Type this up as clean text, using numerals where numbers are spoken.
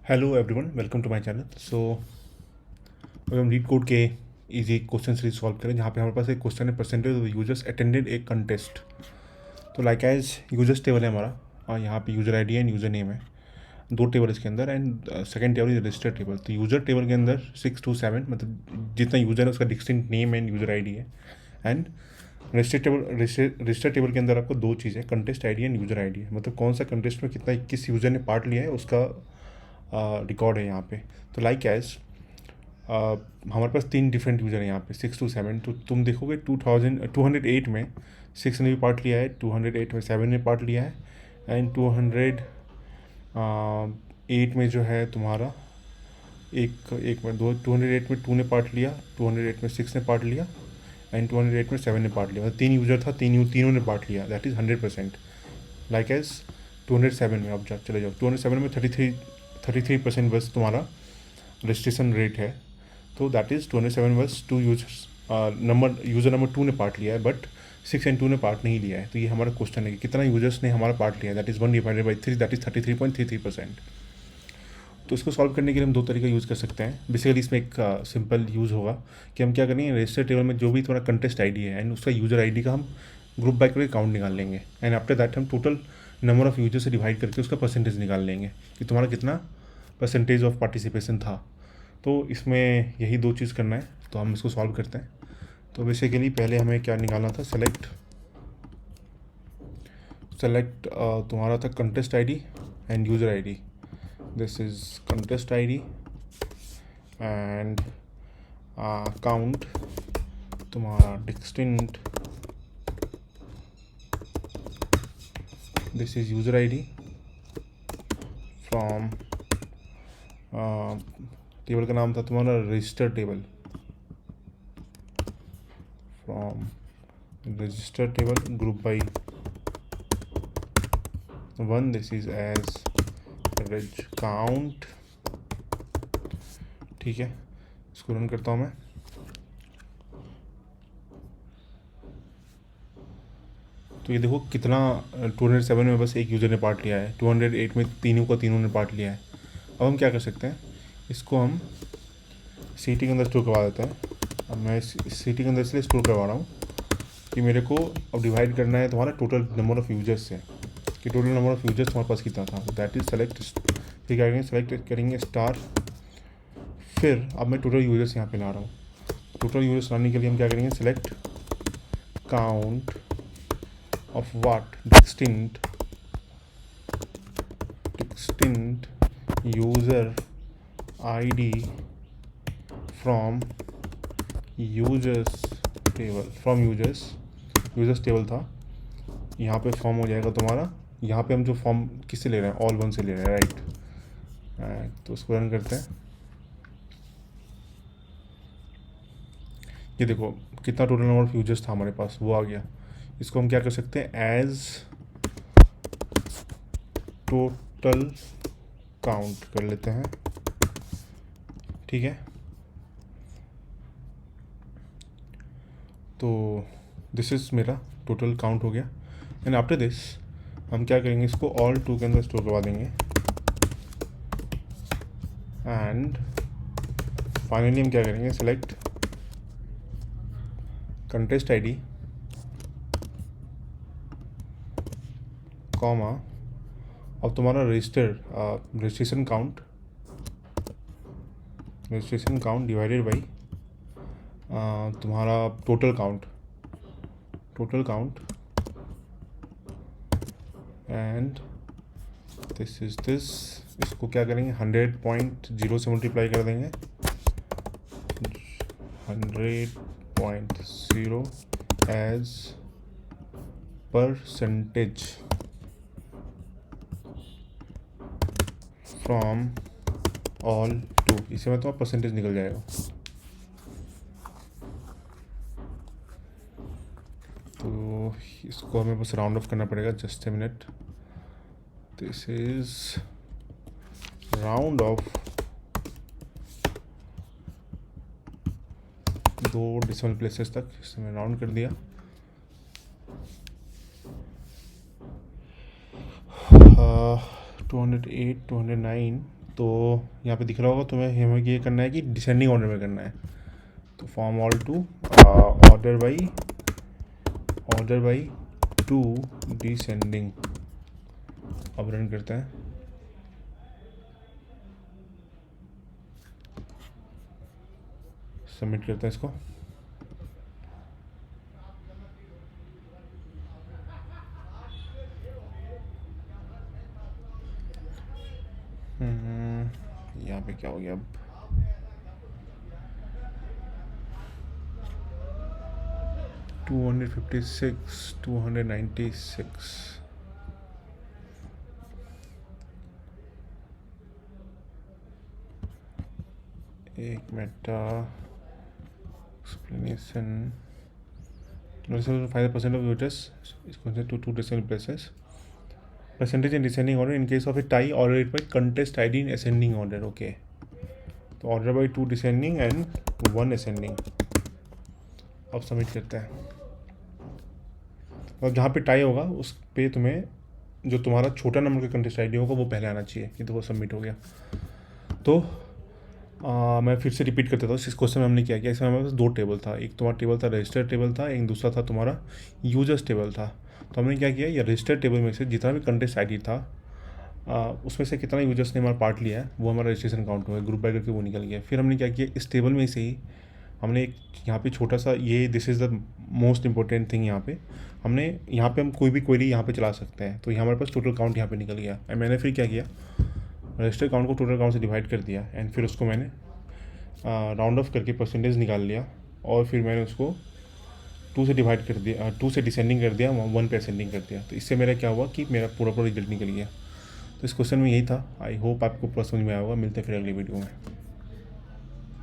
Hello everyone, welcome to my channel. अभी हम LeetCode के इजी क्वेश्चन सीरीज सॉल्व करें, जहाँ पे हमारे पास एक क्वेश्चन है, परसेंटेज ऑफ यूजर्स अटेंडेड एक कंटेस्ट। तो लाइक एज यूजर्स टेबल है हमारा, और यहाँ पे user ID and user name है, दो टेबल इसके अंदर। And second table is register table. तो यूज़र टेबल के अंदर 6 to 7, मतलब जितना यूज़र है उसका distinct name and user ID है। एंड रजिस्टर टेबल के अंदर आपको दो चीज़ें, contest ID and user ID है, मतलब कौन सा कंटेस्ट में कितना किस यूज़र ने पार्ट लिया है उसका रिकॉर्ड है यहाँ पे। तो लाइक एज हमारे पास तीन डिफरेंट यूज़र हैं यहाँ पे, 6 to 7। तो तुम देखोगे 208 में 6 ने भी पार्ट लिया है, 208 में 7 ने पार्ट लिया है, एंड 208 में जो है तुम्हारा एक एक में दो 208 में 2 ने पार्ट लिया, 208 में 6 ने पार्ट लिया, एंड 208 में 7 ने पार्ट लिया। मतलब तीन यूज़र था, तीनों ने पार्ट लिया। That is 100%। लाइक एज 207 में आप चले जाओ, 207 में 33% बस तुम्हारा रजिस्ट्रेशन रेट है। तो दैट इज़ 207 बस टू यूजर्स, यूज़र नंबर 2 ने पार्ट लिया है, बट 6 एंड 2 ने पार्ट नहीं लिया है। तो ये हमारा क्वेश्चन है कि कितना यूजर्स ने हमारा पार्ट लिया है। That is 1/3, that is 33.33%। तो इसको सॉल्व करने के लिए हम दो तरीका यूज़ कर सकते हैं। बेसिकली इसमें एक सिंपल यूज़ होगा कि हम क्या करेंगे, रजिस्टर टेबल में जो भी तुम्हारा कंटेस्ट आईडी है एंड उसका यूज़र आईडी का हम ग्रुप बाय करके काउंट निकाल लेंगे, एंड आफ्टर दैट हम टोटल नंबर ऑफ़ यूजर से डिवाइड करके उसका परसेंटेज निकाल लेंगे कि तुम्हारा कितना परसेंटेज ऑफ पार्टिसिपेशन था। तो इसमें यही दो चीज़ करना है, तो हम इसको सॉल्व करते हैं। तो बेसिकली पहले हमें क्या निकालना था, सेलेक्ट तुम्हारा था contest ID and user ID. This is contest ID and count तुम्हारा distinct, this is user ID from table का नाम था तुम्हारा register table, from register table group by 1। This is as reg count. ठीक है, इसको रन करता हूँ मैं। तो ये देखो कितना 207 में बस एक यूज़र ने पार्ट लिया है, 208 में तीनों ने पार्ट लिया है। अब हम क्या कर सकते हैं, इसको हम सीटी के अंदर स्टोर करवा देते हैं। अब मैं सीटी के अंदर इसलिए स्टोर करवा रहा हूँ कि मेरे को अब डिवाइड करना है तुम्हारा टोटल नंबर ऑफ़ यूजर्स से, कि टोटल नंबर ऑफ़ यूजर्स तुम्हारे पास कितना था। दैट इज़ सेलेक्ट, फिर क्या करेंगे, सेलेक्ट करेंगे स्टार। फिर अब मैं टोटल यूजर्स यहाँ पे ला रहा हूँ। टोटल यूजर्स लाने के लिए हम क्या करेंगे, select count of what, distinct user ID from users table, users table था, यहाँ पे फॉर्म हो जाएगा तुम्हारा। यहाँ पे हम जो फॉर्म किससे ले रहे हैं, ऑल 1 से ले रहे हैं, राइट। तो उसको रन करते हैं। ये देखो कितना टोटल नंबर ऑफ यूजर्स था हमारे पास, वो आ गया। इसको हम क्या कर सकते हैं, एज टोटल काउंट कर लेते हैं। ठीक है, तो दिस इज़ मेरा टोटल काउंट हो गया। एंड आफ्टर दिस हम क्या करेंगे, इसको ऑल 2 के अंदर स्टोर करवा देंगे। एंड फाइनली हम क्या करेंगे, सेलेक्ट कंटेस्ट आईडी कॉमा, अब तुम्हारा रजिस्ट्रेशन काउंट डिवाइडेड बाई तुम्हारा total count and this is this. इसको क्या करेंगे, 100.0 से मल्टीप्लाई कर देंगे, 100.0 एज परसेंटेज फ्रॉम ऑल 2। इससे में तुम्हारा परसेंटेज निकल जाएगा। तो इसको हमें बस राउंड ऑफ करना पड़ेगा, just a minute. This is round of 2 decimal places तक, इससे मैंने राउंड कर दिया। 208, 209 तो यहाँ पे दिख रहा होगा तुम्हें, हमें ये करना है कि डिसेंडिंग ऑर्डर में करना है। तो form all to order by to descending. अब रन करते हैं। सबमिट करते हैं इसको। यहाँ पे क्या हो गया अब? $256, $296। एक Meta explanation 5% of users is considered to two decimal places. Percentage in descending order in case of a tie, order it by contest ID in ascending order. Okay. तो order by 2 descending and 1 ascending. अब submit करते हैं। और जहाँ पे tie होगा उस पे तुम्हें जो तुम्हारा छोटा नंबर का कंटेस्ट आईडी होगा वो पहले आना चाहिए। कि तो वो सबमिट हो गया। तो मैं फिर से रिपीट कर देता हूँ। इस क्वेश्चन में हमने क्या किया, इसमें हमारे पास 2 टेबल था। एक तुम्हारा टेबल था रजिस्टर टेबल था, एक दूसरा था तुम्हारा यूजर्स टेबल था। तो हमने क्या किया, ये रजिस्टर टेबल में से जितना भी कंटेस्ट आईडी था उसमें से कितना यूजर्स ने हमारा पार्ट लिया है वो हमारा रजिस्ट्रेशन काउंट हो गया, ग्रुप बाय करके वो निकल गया। फिर हमने क्या किया, इस टेबल में से ही हमने एक यहाँ पे छोटा सा ये this is the most important thing. यहाँ पे हम कोई भी क्वेरी यहाँ पे चला सकते हैं। तो यहाँ हमारे पास टोटल काउंट यहाँ पे निकल गया। एंड मैंने फिर क्या किया, रजिस्टर काउंट को टोटल काउंट से डिवाइड कर दिया एंड फिर उसको मैंने राउंड ऑफ करके परसेंटेज निकाल लिया। और फिर मैंने उसको 2 से डिवाइड कर दिया, 2 से डिसेंडिंग कर दिया, 1 पे असेंडिंग कर दिया। तो इससे मेरा क्या हुआ कि मेरा पूरा रिजल्ट निकल गया। तो इस क्वेश्चन में यही था। आई होप आपको पूरा समझ में आया होगा। मिलते हैं फिर अगली वीडियो में।